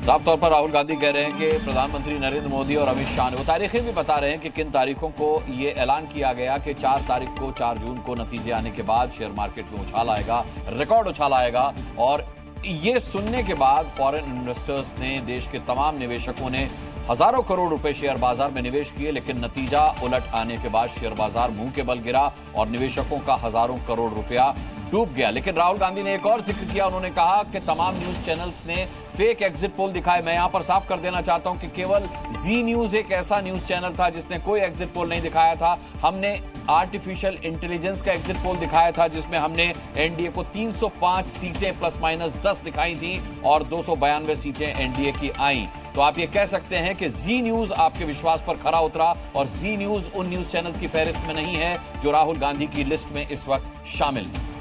साफ तौर पर राहुल गांधी कह रहे हैं कि प्रधानमंत्री नरेंद्र मोदी और अमित शाह ने, वो तारीखें भी बता रहे हैं कि किन तारीखों को ये ऐलान किया गया कि 4 तारीख को 4 जून को नतीजे आने के बाद शेयर मार्केट में उछाल आएगा, रिकॉर्ड उछाल आएगा। और ये सुनने के बाद फॉरेन इन्वेस्टर्स ने, देश के तमाम निवेशकों ने हजारों करोड़ रुपए शेयर बाजार में निवेश किए, लेकिन नतीजा उलट आने के बाद शेयर बाजार मुंह के बल गिरा और निवेशकों का हजारों करोड़ रुपया डूब गया। लेकिन राहुल गांधी ने एक और जिक्र किया, उन्होंने कहा कि तमाम न्यूज चैनल्स ने फेक एग्जिट पोल दिखाए। मैं यहां पर साफ कर देना चाहता हूं कि केवल जी न्यूज एक ऐसा न्यूज चैनल था जिसने कोई एग्जिट पोल नहीं दिखाया था। हमने आर्टिफिशियल इंटेलिजेंस का एग्जिट पोल दिखाया था, जिसमें हमने एनडीए को 305 सीटें प्लस माइनस 10 दिखाई थी और 292 सीटें एनडीए की आई। तो आप ये कह सकते हैं कि जी न्यूज आपके विश्वास पर खरा उतरा और जी न्यूज उन न्यूज चैनल्स की फहरिस्त में नहीं है जो राहुल गांधी की लिस्ट में इस वक्त शामिल है।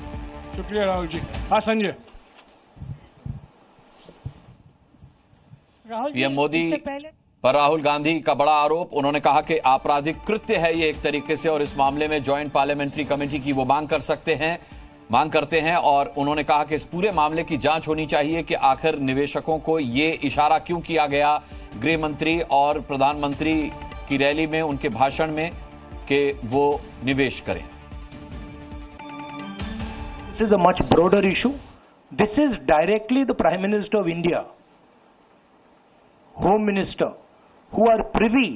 शुक्रिया राहुल जी। हाँ संजय। पीएम मोदी पर राहुल गांधी का बड़ा आरोप, उन्होंने कहा कि आपराधिक कृत्य है ये एक तरीके से और इस मामले में ज्वाइंट पार्लियामेंट्री कमेटी की वो मांग करते हैं और उन्होंने कहा कि इस पूरे मामले की जांच होनी चाहिए कि आखिर निवेशकों को ये इशारा क्यों किया गया गृह मंत्री और प्रधानमंत्री की रैली में, उनके भाषण में, कि वो निवेश करें। This is a much broader issue. This is directly the Prime Minister of India, Home Minister, who are privy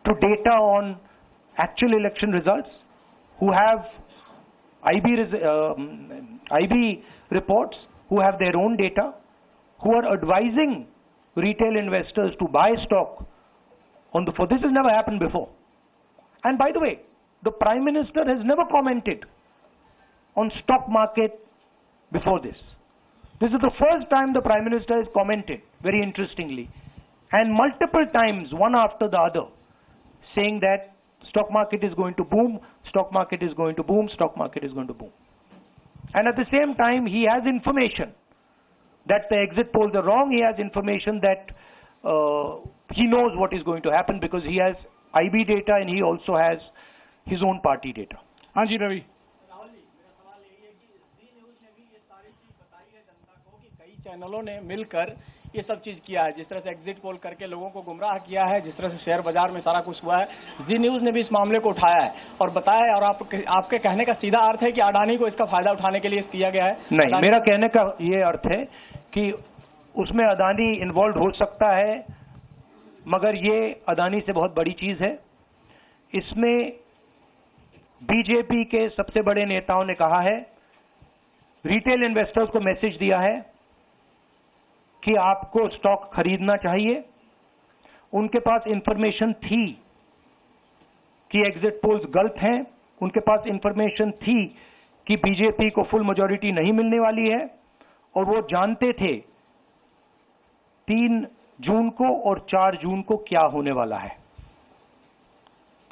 to data on actual election results, who have IB reports, who have their own data, who are advising retail investors to buy stock on the floor. This has never happened before. And by the way, the Prime Minister has never commented on stock market before this. This is the first time the Prime Minister has commented, very interestingly, and multiple times, one after the other, saying that stock market is going to boom, stock market is going to boom, stock market is going to boom. And at the same time, he has information that the exit polls are wrong. He has information that he knows what is going to happen because he has IB data and he also has his own party data. हाँ जी रवि। चैनलों ने मिलकर ये सब चीज किया है, जिस तरह से एग्जिट पोल करके लोगों को गुमराह किया है, जिस तरह से शेयर बाजार में सारा कुछ हुआ है, जी न्यूज ने भी इस मामले को उठाया है और बताया है। और आपके कहने का सीधा अर्थ है कि अडानी को इसका फायदा उठाने के लिए किया गया है? नहीं, मेरा कहने का ये अर्थ है कि उसमें अडानी इन्वॉल्व हो सकता है, मगर ये अडानी से बहुत बड़ी चीज है। इसमें बीजेपी के सबसे बड़े नेताओं ने कहा है, रिटेल इन्वेस्टर्स को मैसेज दिया है कि आपको स्टॉक खरीदना चाहिए। उनके पास इंफॉर्मेशन थी कि एग्जिट पोल्स गलत हैं, उनके पास इंफॉर्मेशन थी कि बीजेपी को फुल मेजॉरिटी नहीं मिलने वाली है और वो जानते थे 3 जून को और 4 जून को क्या होने वाला है।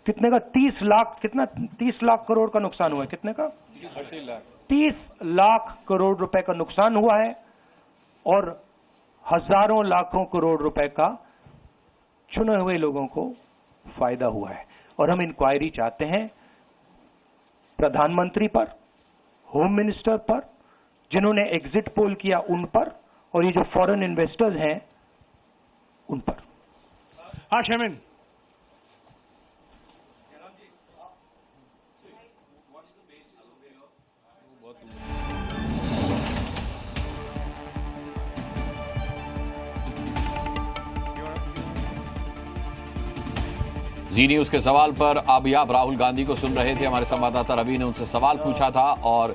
कितने का 30 लाख करोड़ का नुकसान हुआ है। कितने का? 30 लाख करोड़ रुपए का नुकसान हुआ है और हजारों लाखों करोड़ रुपए का चुने हुए लोगों को फायदा हुआ है। और हम इंक्वायरी चाहते हैं प्रधानमंत्री पर, होम मिनिस्टर पर, जिन्होंने एग्जिट पोल किया उन पर, और ये जो फॉरेन इन्वेस्टर्स हैं उन पर। हाँ शमीन। जी न्यूज के सवाल पर अभी आप राहुल गांधी को सुन रहे थे। हमारे संवाददाता रवि ने उनसे सवाल पूछा था और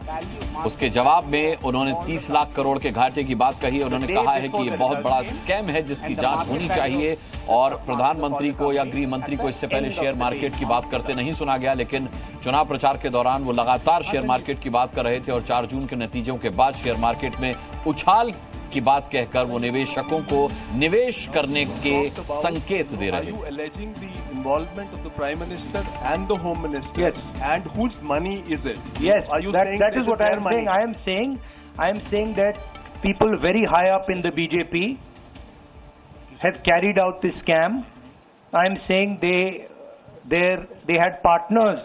उसके जवाब में उन्होंने 30 लाख करोड़ के घाटे की बात कही। उन्होंने कहा है कि ये बहुत बड़ा स्कैम है जिसकी जांच होनी चाहिए और प्रधानमंत्री को या गृह मंत्री को इससे पहले शेयर मार्केट की बात करते नहीं सुना गया, लेकिन चुनाव प्रचार के दौरान वो लगातार शेयर मार्केट की बात कर रहे थे और 4 जून के नतीजों के बाद शेयर मार्केट में उछाल की बात कहकर वो निवेशकों को निवेश करने के संकेत दे रहे हैं। Alleging the involvement of the Prime Minister and the Home Minister. Yes. And whose money is it? Yes, Are you saying that is what I am saying. I am saying that people very high up in the BJP have carried out this scam. I am saying they had partners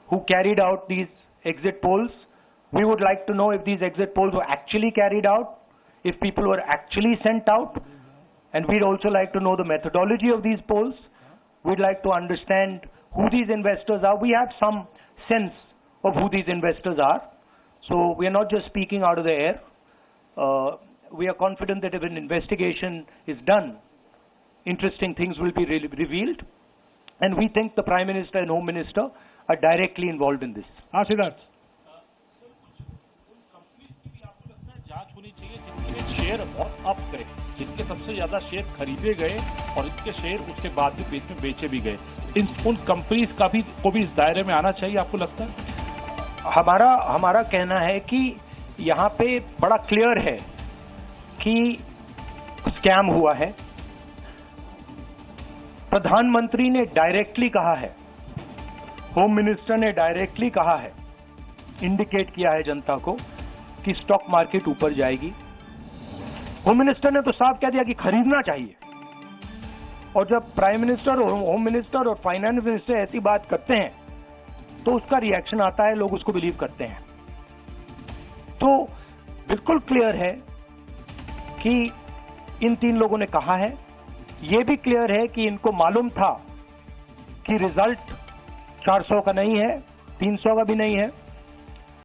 who carried out these exit polls. We would like to know if these exit polls were actually carried out. if people were actually sent out, and we'd also like to know the methodology of these polls. We'd like to understand who these investors are. We have some sense of who these investors are. So we are not just speaking out of the air. We are confident that if an investigation is done, interesting things will be revealed. And we think the Prime Minister and Home Minister are directly involved in this. हाँ सिद्धार्थ, जांच होनी चाहिए जिनके share बहुत up गए, जिनके सबसे ज्यादा शेयर खरीदे गए और इनके शेयर उसके बाद भी बीच में बेचे भी गए, उन कंपनीज का भी को भी इस दायरे में आना चाहिए, आपको लगता है? हमारा कहना है कि यहाँ पे बड़ा क्लियर है कि स्कैम हुआ है। प्रधानमंत्री ने डायरेक्टली कहा है, होम मिनिस्टर ने डायरेक्टली कहा है, इंडिकेट किया है जनता को कि स्टॉक मार्केट ऊपर जाएगी। होम मिनिस्टर ने तो साफ कह दिया कि खरीदना चाहिए। और जब प्राइम मिनिस्टर और होम मिनिस्टर और फाइनेंस मिनिस्टर ऐसी बात करते हैं तो उसका रिएक्शन आता है, लोग उसको बिलीव करते हैं। तो बिल्कुल क्लियर है कि इन तीन लोगों ने कहा है। यह भी क्लियर है कि इनको मालूम था कि रिजल्ट 400 का नहीं है, 300 का भी नहीं है।